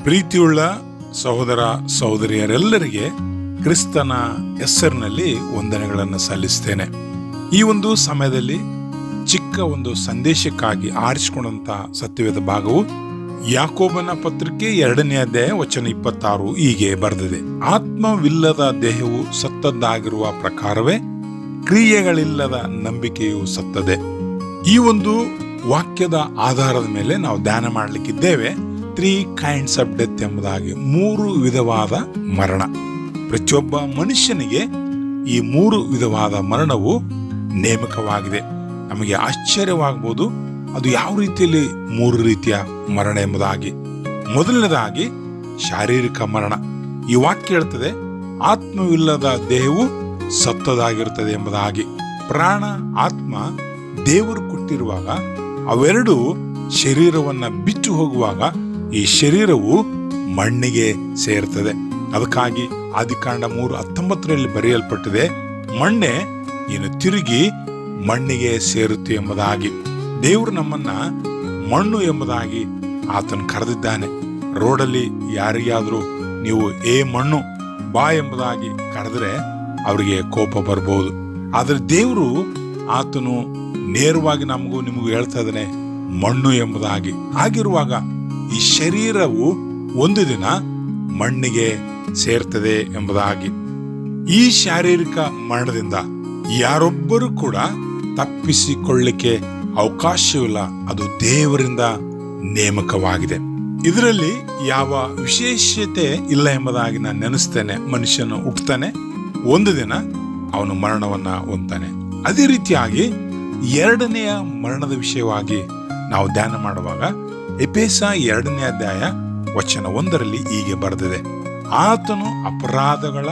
ಪ್ರೀತಿಯುಳ್ಳ ಸಹೋದರ ಸಹೋದರಿಯರೆಲ್ಲರಿಗೆ ಕ್ರಿಸ್ತನ ಹೆಸರಿನಲ್ಲಿ ವಂದನೆಗಳನ್ನು ಸಲ್ಲಿಸ್ತೇನೆ. ಈ ಒಂದು ಸಮಯದಲ್ಲಿ ಚಿಕ್ಕ ಒಂದು ಸಂದೇಶಕ್ಕಾಗಿ ಆರಿಸಿಕೊಂಡಂತ ಸತ್ಯವೇದ ಭಾಗವು ಯಾಕೋಬನ ಪತ್ರಿಕೆ 2ನೇ ಅಧ್ಯಾಯ ವಚನ 26 ಹೀಗೆ ಬರೆದಿದೆ. ಆತ್ಮವಿಲ್ಲದ ದೇಹವು ಸತ್ತದ್ದಾಗಿರುವ ಪ್ರಕಾರವೇ ಕ್ರಿಯೆಗಳಿಲ್ಲದ ನಂಬಿಕೆಯು ಸತ್ತದೆ. ಈ ಒಂದು ವಾಕ್ಯದ ಆಧಾರದ ಮೇಲೆ ನಾವು ಧ್ಯಾನ ಮಾಡಲಿಕ್ಕಿದ್ದೇವೆ. 3 kinds of death ಎಂಬುದಾಗಿ 3 ವಿಧವಾದ ಮರಣ. ಪ್ರತಿಯೊಬ್ಬ ಮನುಷ್ಯನಿಗೆ ಈ 3 ವಿಧವಾದ ಮರಣವು ನೇಮಕವಾಗಿದೆ. ನಮಗೆ ಆಶ್ಚರ್ಯವಾಗಬಹುದು ಅದು ಯಾವ ರೀತಿಯಲ್ಲಿ 3 ರೀತಿಯ ಮರಣ ಎಂಬುದಾಗಿ. ಮೊದಲನೇದಾಗಿ ಶಾರೀರಿಕ ಮರಣ. ಈ ವಾಕ್ಯ ಹೇಳ್ತದೆ ಆತ್ಮವಿಲ್ಲದ ದೇಹವು ಸತ್ತದಾಗಿರುತ್ತದೆ ಎಂಬುದಾಗಿ. ಪ್ರಾಣ ಆತ್ಮ ದೇವರು ಕೊಟ್ಟಿರುವಾಗ ಅವೆರಡು ಶರೀರವನ್ನ ಬಿಟ್ಟು ಹೋಗುವಾಗ ಈ ಶರೀರವು ಮಣ್ಣಿಗೆ ಸೇರ್ತದೆ. ಅದಕ್ಕಾಗಿ ಆದಿಕಾಂಡ 3:19 ಬರೆಯಲ್ಪಟ್ಟಿದೆ, ಮಣ್ಣೆ ನೀನು ತಿರುಗಿ ಮಣ್ಣಿಗೆ ಸೇರುತ್ತೆ ಎಂಬುದಾಗಿ. ದೇವರು ನಮ್ಮನ್ನ ಮಣ್ಣು ಎಂಬುದಾಗಿ ಆತನು ಕರೆದಿದ್ದಾನೆ. ರೋಡಲ್ಲಿ ಯಾರಿಗಾದ್ರೂ ನೀವು ಮಣ್ಣು ಬಾ ಎಂಬುದಾಗಿ ಕರೆದ್ರೆ ಅವರಿಗೆ ಕೋಪ ಬರ್ಬೋದು. ಆದ್ರೆ ದೇವರು ಆತನು ನೇರವಾಗಿ ನಮಗೂ ನಿಮಗೂ ಹೇಳ್ತಾ ಇದ್ದಾನೆ ಮಣ್ಣು ಎಂಬುದಾಗಿ. ಆಗಿರುವಾಗ ಈ ಶರೀರವು ಒಂದು ದಿನ ಮಣ್ಣಿಗೆ ಸೇರ್ತದೆ ಎಂಬುದಾಗಿ. ಈ ಶಾರೀರಿಕ ಮರಣದಿಂದ ಯಾರೊಬ್ಬರು ಕೂಡ ತಪ್ಪಿಸಿಕೊಳ್ಳಿಕ್ಕೆ ಅವಕಾಶವಿಲ್ಲ. ಅದು ದೇವರಿಂದ ನೇಮಕವಾಗಿದೆ. ಇದರಲ್ಲಿ ಯಾವ ವಿಶೇಷತೆ ಇಲ್ಲ ಎಂಬುದಾಗಿ ನಾನು ನೆನೆಸ್ತೇನೆ. ಮನುಷ್ಯನು ಹುಟ್ಟುತ್ತಾನೆ, ಒಂದು ದಿನ ಅವನು ಮರಣವನ್ನ ಹೊಂದ್ತಾನೆ. ಅದೇ ರೀತಿಯಾಗಿ 2ನೆಯ ಮರಣದ ವಿಷಯವಾಗಿ ನಾವು ಧ್ಯಾನ ಮಾಡುವಾಗ ಎಫೆಸ 2ನೇ ಅಧ್ಯಾಯ ವಚನ 1 ಹೀಗೆ ಬರೆದಿದೆ, ಆತನು ಅಪರಾಧಗಳ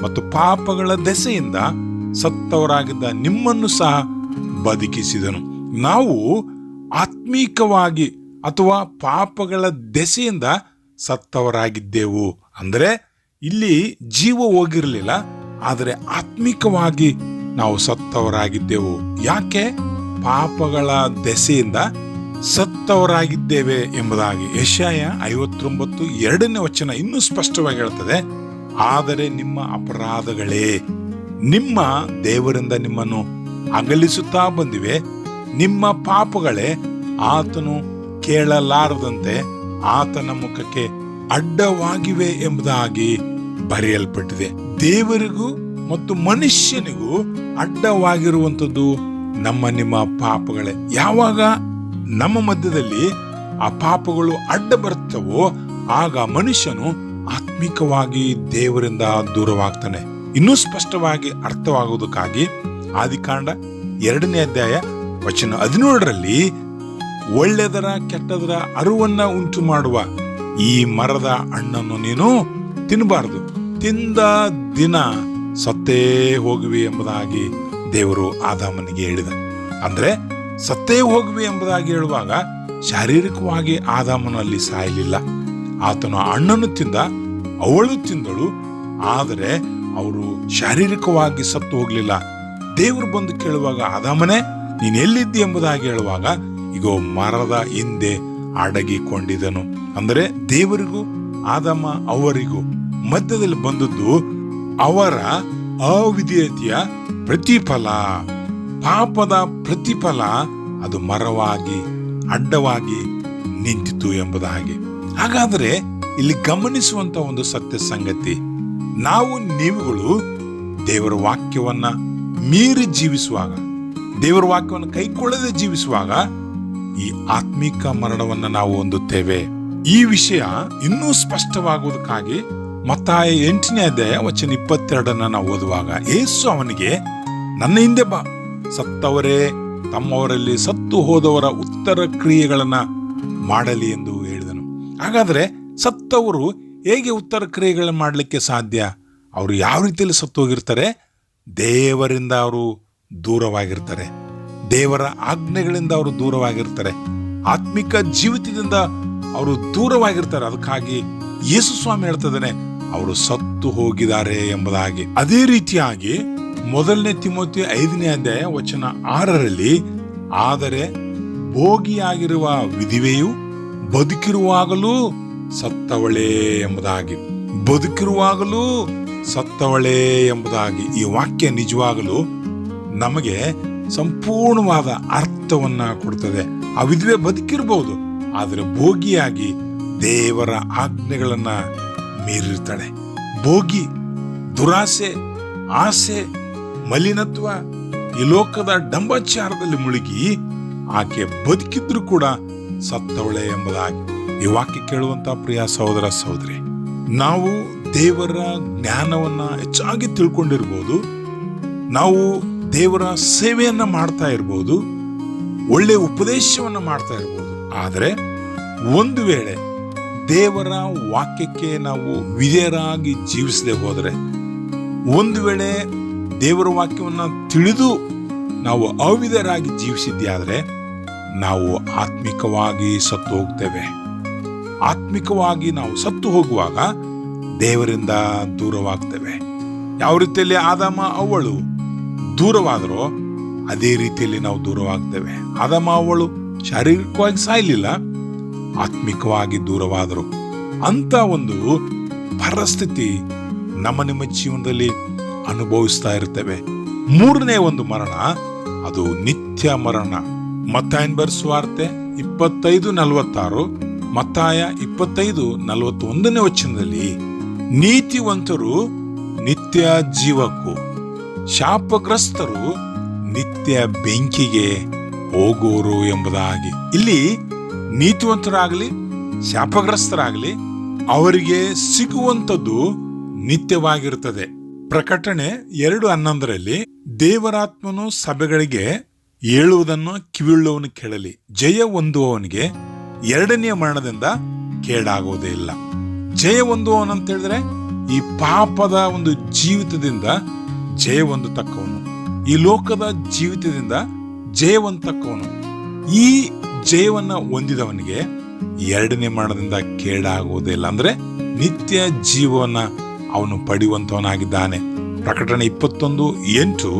ಮತ್ತು ಪಾಪಗಳ ದೆಸೆಯಿಂದ ಸತ್ತವರಾಗಿದ್ದ ನಿಮ್ಮನ್ನು ಸಹ ಬದುಕಿಸಿದನು. ನಾವು ಆತ್ಮೀಕವಾಗಿ ಅಥವಾ ಪಾಪಗಳ ದೆಸೆಯಿಂದ ಸತ್ತವರಾಗಿದ್ದೆವು. ಅಂದ್ರೆ ಇಲ್ಲಿ ಜೀವ ಹೋಗಿರಲಿಲ್ಲ, ಆದರೆ ಆತ್ಮಿಕವಾಗಿ ನಾವು ಸತ್ತವರಾಗಿದ್ದೆವು. ಯಾಕೆ? ಪಾಪಗಳ ದೆಸೆಯಿಂದ ಸತ್ತವರಾಗಿದ್ದೇವೆ ಎಂಬುದಾಗಿ. ಯೆಶಾಯ 59:2ನೇ ವಚನ ಇನ್ನೂ ಸ್ಪಷ್ಟವಾಗಿ ಹೇಳ್ತದೆ, ಆದರೆ ನಿಮ್ಮ ಅಪರಾಧಗಳೇ ನಿಮ್ಮ ದೇವರಿಂದ ನಿಮ್ಮನ್ನು ಅಗಲಿಸುತ್ತಾ ಬಂದಿವೆ, ನಿಮ್ಮ ಪಾಪಗಳೇ ಆತನು ಕೇಳಲಾರದಂತೆ ಆತನ ಮುಖಕ್ಕೆ ಅಡ್ಡವಾಗಿವೆ ಎಂಬುದಾಗಿ ಬರೆಯಲ್ಪಟ್ಟಿದೆ. ದೇವರಿಗೂ ಮತ್ತು ಮನುಷ್ಯನಿಗೂ ಅಡ್ಡವಾಗಿರುವಂಥದ್ದು ನಮ್ಮ ನಿಮ್ಮ ಪಾಪಗಳೇ. ಯಾವಾಗ ನಮ್ಮ ಮಧ್ಯದಲ್ಲಿ ಆ ಪಾಪಗಳು ಅಡ್ಡ ಬರ್ತವೋ ಆಗ ಮನುಷ್ಯನು ಆತ್ಮಿಕವಾಗಿ ದೇವರಿಂದ ದೂರವಾಗ್ತಾನೆ. ಇನ್ನೂ ಸ್ಪಷ್ಟವಾಗಿ ಅರ್ಥವಾಗುವುದಕ್ಕಾಗಿ ಆದಿಕಾಂಡ 2ನೇ ಅಧ್ಯಾಯ ವಚನ 17 ಒಳ್ಳೆದರ ಕೆಟ್ಟದರ ಅರುವನ್ನ ಉಂಟು ಮಾಡುವ ಈ ಮರದ ಹಣ್ಣನ್ನು ನೀನು ತಿನ್ನಬಾರದು, ತಿಂದ ದಿನ ಸತ್ತೇ ಹೋಗುವೆ ಎಂಬುದಾಗಿ ದೇವರು ಆದಾಮನಿಗೆ ಹೇಳಿದ. ಅಂದ್ರೆ ಸತ್ತೇ ಹೋಗುವೆ ಎಂಬುದಾಗಿ ಹೇಳುವಾಗ ಶಾರೀರಿಕವಾಗಿ ಆದಾಮನು ಅಲ್ಲಿ ಸಾಯಲಿಲ್ಲ. ಆತನು ಹಣ್ಣನ್ನು ತಿಂದ, ಅವಳು ತಿಂದಳು, ಆದರೆ ಅವರು ಶಾರೀರಿಕವಾಗಿ ಸತ್ತು ಹೋಗ್ಲಿಲ್ಲ. ದೇವರು ಬಂದು ಕೇಳುವಾಗ ಆದಾಮನೇ ನೀನ್ ಎಲ್ಲಿದ್ದಿ ಎಂಬುದಾಗಿ ಹೇಳುವಾಗ ಈಗ ಮರದ ಹಿಂದೆ ಅಡಗಿಕೊಂಡಿದನು. ಅಂದರೆ ದೇವರಿಗೂ ಆದಾಮ ಅವರಿಗೂ ಮಧ್ಯದಲ್ಲಿ ಬಂದದ್ದು ಅವರ ಅವಿಧೇಯತೆಯ ಪ್ರತಿಫಲ, ಪಾಪದ ಪ್ರತಿಫಲ. ಅದು ಮರವಾಗಿ ಅಡ್ಡವಾಗಿ ನಿಂತಿತು ಎಂಬುದಾಗಿ. ಹಾಗಾದರೆ ಇಲ್ಲಿ ಗಮನಿಸುವಂತ ಒಂದು ಸತ್ಯ ಸಂಗತಿ, ನಾವು ನೀವುಗಳು ದೇವರ ವಾಕ್ಯವನ್ನ ಮೀರಿ ಜೀವಿಸುವಾಗ, ದೇವರ ವಾಕ್ಯವನ್ನು ಕೈಕೊಳ್ಳದೆ ಜೀವಿಸುವಾಗ ಈ ಆತ್ಮಿಕ ಮರಣವನ್ನ ನಾವು ಹೊಂದುತ್ತೇವೆ. ಈ ವಿಷಯ ಇನ್ನೂ ಸ್ಪಷ್ಟವಾಗುವುದಕ್ಕಾಗಿ ಮತ್ತಾಯ 8ನೇ ಅಧ್ಯಾಯ ವಚನ 22 ನಾವು ಓದುವಾಗ, ಯೇಸು ಅವನಿಗೆ ನನ್ನ ಹಿಂದೆ ಬಾ, ಸತ್ತವರೇ ತಮ್ಮವರಲ್ಲಿ ಸತ್ತು ಹೋದವರ ಉತ್ತರ ಕ್ರಿಯೆಗಳನ್ನ ಮಾಡಲಿ ಎಂದು ಹೇಳಿದನು. ಹಾಗಾದ್ರೆ ಸತ್ತವರು ಹೇಗೆ ಉತ್ತರ ಕ್ರಿಯೆಗಳನ್ನು ಮಾಡಲಿಕ್ಕೆ ಸಾಧ್ಯ? ಅವರು ಯಾವ ರೀತಿಯಲ್ಲಿ ಸತ್ತು ಹೋಗಿರ್ತಾರೆ? ದೇವರಿಂದ ಅವರು ದೂರವಾಗಿರ್ತಾರೆ, ದೇವರ ಆಜ್ಞೆಗಳಿಂದ ಅವರು ದೂರವಾಗಿರ್ತಾರೆ, ಆತ್ಮಿಕ ಜೀವಿತದಿಂದ ಅವರು ದೂರವಾಗಿರ್ತಾರೆ. ಅದಕ್ಕಾಗಿ ಯೇಸು ಸ್ವಾಮಿ ಹೇಳ್ತಿದ್ದಾನೆ, ಅವರು ಸತ್ತು ಹೋಗಿದ್ದಾರೆ ಎಂಬುದಾಗಿ. ಅದೇ ರೀತಿಯಾಗಿ 1 ತಿಮೋಥಿ 5ನೇ ಅಧ್ಯಾಯ ವಚನ 6ರಲ್ಲಿ, ಆದರೆ ಭೋಗಿಯಾಗಿರುವ ವಿಧಿವೆಯು ಬದುಕಿರುವಾಗಲೂ ಸತ್ತವಳೇ ಎಂಬುದಾಗಿ, ಬದುಕಿರುವಾಗಲೂ ಸತ್ತವಳೇ ಎಂಬುದಾಗಿ. ಈ ವಾಕ್ಯ ನಿಜವಾಗಲೂ ನಮಗೆ ಸಂಪೂರ್ಣವಾದ ಅರ್ಥವನ್ನ ಕೊಡ್ತದೆ. ಆ ವಿಧವೆ ಬದುಕಿರಬಹುದು, ಆದರೆ ಭೋಗಿಯಾಗಿ ದೇವರ ಆಜ್ಞೆಗಳನ್ನ ಮೀರಿರ್ತಾಳೆ. ಭೋಗಿ ದುರಾಸೆ, ಆಸೆ, ಮಲಿನತ್ವ, ಈ ಲೋಕದ ಡಂಬಾಚಾರದಲ್ಲಿ ಮುಳುಗಿ ಆಕೆ ಬದುಕಿದ್ರು ಕೂಡ ಸತ್ತವಳೆ ಎಂಬುದಾಗಿ. ಈ ವಾಕ್ಯ ಕೇಳುವಂತ ಪ್ರಿಯ ಸಹೋದರ ಸಹೋದರಿ, ನಾವು ದೇವರ ಜ್ಞಾನವನ್ನ ಹೆಚ್ಚಾಗಿ ತಿಳ್ಕೊಂಡಿರ್ಬೋದು, ನಾವು ದೇವರ ಸೇವೆಯನ್ನ ಮಾಡ್ತಾ ಇರ್ಬೋದು, ಒಳ್ಳೆ ಉಪದೇಶವನ್ನ ಮಾಡ್ತಾ ಇರ್ಬೋದು. ಆದರೆ ಒಂದು ವೇಳೆ ದೇವರ ವಾಕ್ಯಕ್ಕೆ ನಾವು ವಿಧೇಯರಾಗಿ ಜೀವಿಸದೆ ಹೋದರೆ, ಒಂದು ವೇಳೆ ದೇವರ ವಾಕ್ಯವನ್ನ ತಿಳಿದು ನಾವು ಅವಿಧೇಯರಾಗಿ ಜೀವಿಸಿದ್ದೆ ನಾವು ಆತ್ಮಿಕವಾಗಿ ಸತ್ತು ಹೋಗ್ತೇವೆ. ಆತ್ಮಿಕವಾಗಿ ನಾವು ಸತ್ತು ಹೋಗುವಾಗ ದೇವರಿಂದ ದೂರವಾಗ್ತೇವೆ. ಯಾವ ರೀತಿಯಲ್ಲಿ ಆದಾಮ ಅವ್ವಳು ದೂರವಾದರೋ ಅದೇ ರೀತಿಯಲ್ಲಿ ನಾವು ದೂರವಾಗ್ತೇವೆ. ಆದಾಮ ಅವ್ವಳು ಶಾರೀರಿಕವಾಗಿ ಸಾಯಲಿಲ್ಲ, ಆತ್ಮಿಕವಾಗಿ ದೂರವಾದರು. ಅಂತ ಒಂದು ಪರಿಸ್ಥಿತಿ ನಿಮ್ಮ ಜೀವನದಲ್ಲಿ ಅನುಭವಿಸ್ತಾ ಇರ್ತೇವೆ. 3ನೇ ಒಂದು ಮರಣ, ಅದು ನಿತ್ಯ ಮರಣ. ಮತ್ತಾಯನ ಸುವಾರ್ತೆ 25:46, ಮತ್ತಾಯ 25:41 ವಚನದಲ್ಲಿ, ನೀತಿವಂತರು ನಿತ್ಯ ಜೀವಕ್ಕೂ ಶಾಪಗ್ರಸ್ತರು ನಿತ್ಯ ಬೆಂಕಿಗೆ ಹೋಗೋರು ಎಂಬುದಾಗಿ. ಇಲ್ಲಿ ನೀತಿವಂತರಾಗಲಿ ಶಾಪಗ್ರಸ್ತರಾಗಲಿ ಅವರಿಗೆ ಸಿಗುವಂಥದ್ದು ನಿತ್ಯವಾಗಿರುತ್ತದೆ. ಪ್ರಕಟಣೆ 2:11ರಲ್ಲಿ, ದೇವರಾತ್ಮನು ಸಭೆಗಳಿಗೆ ಹೇಳುವುದನ್ನು ಕಿವಿಯುಳ್ಳವನು ಕೇಳಲಿ, ಜಯ ಹೊಂದುವವನಿಗೆ 2ನೇ ಮರಣದಿಂದ ಕೇಡಾಗುವುದೇ ಇಲ್ಲ. ಜಯ ಹೊಂದುವವನಂತ ಹೇಳಿದ್ರೆ ಈ ಪಾಪದ ಒಂದು ಜೀವಿತದಿಂದ ಜಯ ಹೊಂದತಕ್ಕವನು, ಈ ಲೋಕದ ಜೀವಿತದಿಂದ ಜಯ ಹೊಂದತಕ್ಕವನು. ಈ ಜಯವನ್ನ ಹೊಂದಿದವನಿಗೆ 2ನೇ ಮರಣದಿಂದ ಕೇಡಾಗುವುದೇ ಇಲ್ಲ. ಅಂದ್ರೆ ನಿತ್ಯ ಜೀವವನ್ನ ಅವನು ಪಡೆಯುವಂತವನಾಗಿದ್ದಾನೆ. ಪ್ರಕಟಣೆ 21:8,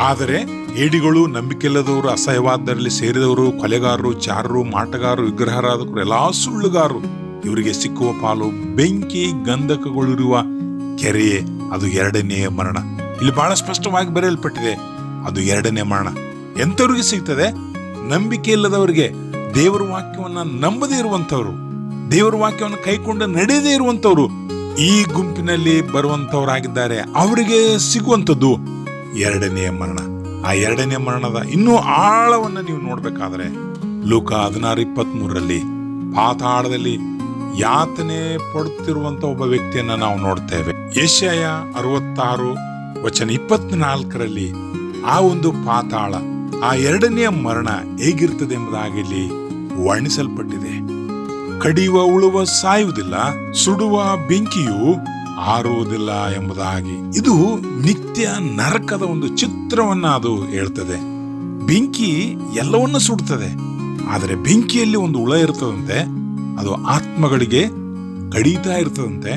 ಆದರೆ ಹೇಡಿಗಳು, ನಂಬಿಕೆಯಿಲ್ಲದವರು, ಅಸಹ್ಯವಾದರಲ್ಲಿ ಸೇರಿದವರು, ಕೊಲೆಗಾರರು, ಚಾರರು, ಮಾಟಗಾರರು, ವಿಗ್ರಹಾರಾಧಕರು, ಎಲ್ಲಾ ಸುಳ್ಳುಗಾರರು, ಇವರಿಗೆ ಸಿಕ್ಕುವ ಪಾಲು ಬೆಂಕಿ ಗಂಧಕಗಳಿರುವ ಕೆರೆಯೇ, ಅದು 2ನೇ ಮರಣ. ಇಲ್ಲಿ ಬಹಳ ಸ್ಪಷ್ಟವಾಗಿ ಬರೆಯಲ್ಪಟ್ಟಿದೆ, ಅದು 2ನೇ ಮರಣ. ಎಂಥವ್ರಿಗೆ ಸಿಗ್ತದೆ? ನಂಬಿಕೆ ಇಲ್ಲದವರಿಗೆ, ದೇವರ ವಾಕ್ಯವನ್ನ ನಂಬದೇ ಇರುವಂತವ್ರು, ದೇವರ ವಾಕ್ಯವನ್ನು ಕೈಕೊಂಡು ನಡೆಯದೇ ಇರುವಂತವ್ರು ಈ ಗುಂಪಿನಲ್ಲಿ ಬರುವಂತವರಾಗಿದ್ದಾರೆ. ಅವರಿಗೆ ಸಿಗುವಂಥದ್ದು 2ನೇ ಮರಣ. ಆ 2ನೇ ಮರಣದ ಇನ್ನೂ ಆಳವನ್ನ ನೀವು ನೋಡ್ಬೇಕಾದ್ರೆ ಲೂಕ 16:23ರಲ್ಲಿ ಪಾತಾಳದಲ್ಲಿ ಯಾತನೆ ಪಡುತ್ತಿರುವಂತ ಒಬ್ಬ ವ್ಯಕ್ತಿಯನ್ನ ನಾವು ನೋಡ್ತೇವೆ. ಯೆಶಾಯ 66:24ರಲ್ಲಿ ಆ ಒಂದು ಪಾತಾಳ, ಆ 2ನೇ ಮರಣ ಹೇಗಿರ್ತದೆ ಎಂಬುದಾಗಿ ಇಲ್ಲಿ ವರ್ಣಿಸಲ್ಪಟ್ಟಿದೆ. ಕಡಿಯುವ ಉಳುವ ಸಾಯುವುದಿಲ್ಲ, ಸುಡುವ ಬೆಂಕಿಯು ಆರುವುದಿಲ್ಲ ಎಂಬುದಾಗಿ. ಇದು ನಿತ್ಯ ನರಕದ ಒಂದು ಚಿತ್ರವನ್ನ ಅದು ಹೇಳ್ತದೆ. ಬೆಂಕಿ ಎಲ್ಲವನ್ನ ಸುಡುತ್ತದೆ, ಆದರೆ ಬೆಂಕಿಯಲ್ಲಿ ಒಂದು ಹುಳ ಇರ್ತದಂತೆ, ಅದು ಆತ್ಮಗಳಿಗೆ ಕಡಿತಾ ಇರ್ತದಂತೆ.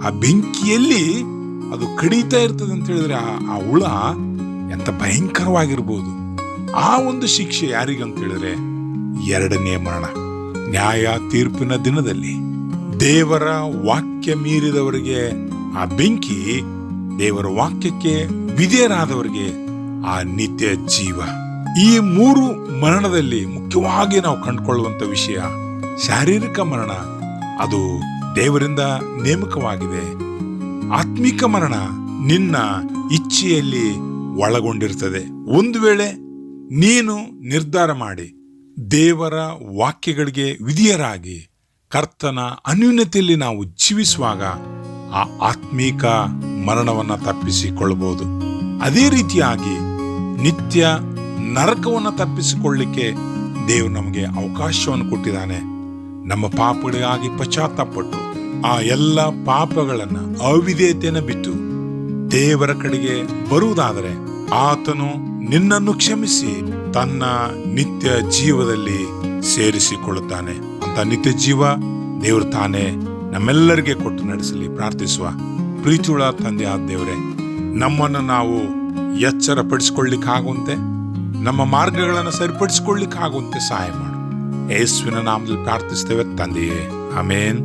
ಆ ಬೆಂಕಿಯಲ್ಲಿ ಅದು ಕಡಿತಾ ಇರ್ತದೆ ಅಂತ ಹೇಳಿದ್ರೆ ಆ ಹುಳ ಎಂತ ಭಯಂಕರವಾಗಿರ್ಬೋದು. ಆ ಒಂದು ಶಿಕ್ಷೆ ಯಾರಿಗಂತ ಹೇಳಿದ್ರೆ 2ನೇ ಮರಣ. ನ್ಯಾಯ ತೀರ್ಪಿನ ದಿನದಲ್ಲಿ ದೇವರ ವಾಕ್ಯ ಮೀರಿದವರಿಗೆ ಆ ಬೆಂಕಿ, ದೇವರ ವಾಕ್ಯಕ್ಕೆ ವಿಧೇಯರಾದವರಿಗೆ ಆ ನಿತ್ಯ ಜೀವ. ಈ 3 ಮರಣದಲ್ಲಿ ಮುಖ್ಯವಾಗಿ ನಾವು ಕಂಡುಕೊಳ್ಳುವಂತ ವಿಷಯ ಶಾರೀರಿಕ ಮರಣ, ಅದು ದೇವರಿಂದ ನೇಮಕವಾಗಿದೆ. ಆತ್ಮಿಕ ಮರಣ ನಿನ್ನ ಇಚ್ಛೆಯಲ್ಲಿ ಒಳಗೊಂಡಿರ್ತದೆ. ಒಂದು ವೇಳೆ ನೀನು ನಿರ್ಧಾರ ಮಾಡಿ ದೇವರ ವಾಕ್ಯಗಳಿಗೆ ವಿಧೇಯರಾಗಿ ಕರ್ತನ ಅನ್ಯೂನ್ಯತೆಯಲ್ಲಿ ನಾವು ಜೀವಿಸುವಾಗ ಆ ಆತ್ಮೀಕ ಮರಣವನ್ನ ತಪ್ಪಿಸಿಕೊಳ್ಳಬಹುದು. ಅದೇ ರೀತಿಯಾಗಿ ನಿತ್ಯ ನರಕವನ್ನು ತಪ್ಪಿಸಿಕೊಳ್ಳಿಕ್ಕೆ ದೇವರು ನಮಗೆ ಅವಕಾಶವನ್ನು ಕೊಟ್ಟಿದ್ದಾನೆ. ನಮ್ಮ ಪಾಪಗಳಿಗಾಗಿ ಪಶ್ಚಾತ್ತಾಪಪಟ್ಟು ಆ ಎಲ್ಲ ಪಾಪಗಳನ್ನ, ಅವಿಧೇಯತೆಯನ್ನು ಬಿಟ್ಟು ದೇವರ ಕಡೆಗೆ ಬರುವುದಾದರೆ ಆತನು ನಿನ್ನನ್ನು ಕ್ಷಮಿಸಿ ತನ್ನ ನಿತ್ಯ ಜೀವದಲ್ಲಿ ಸೇರಿಸಿಕೊಳ್ಳುತ್ತಾನೆ. ಅಂತ ನಿತ್ಯ ಜೀವ ದೇವರು ತಾನೇ ನಮ್ಮೆಲ್ಲರಿಗೆ ಕೊಟ್ಟು ನಡೆಸಲಿ. ಪ್ರಾರ್ಥಿಸುವ. ಪ್ರೀತಿಯುಳ್ಳ ತಂದೆಯಾದ ದೇವರೇ, ನಮ್ಮನ್ನು ನಾವು ಎಚ್ಚರಪಡಿಸಿಕೊಳ್ಳಿಕ್ಕಾಗುವಂತೆ, ನಮ್ಮ ಮಾರ್ಗಗಳನ್ನು ಸರಿಪಡಿಸಿಕೊಳ್ಳಿಕ್ಕಾಗುವಂತೆ ಸಹಾಯ ಮಾಡು. ಯೇಸುವಿನ ನಾಮದಲ್ಲಿ ಪ್ರಾರ್ಥಿಸ್ತೇವೆ ತಂದೆಯೇ, ಆಮೇನ್.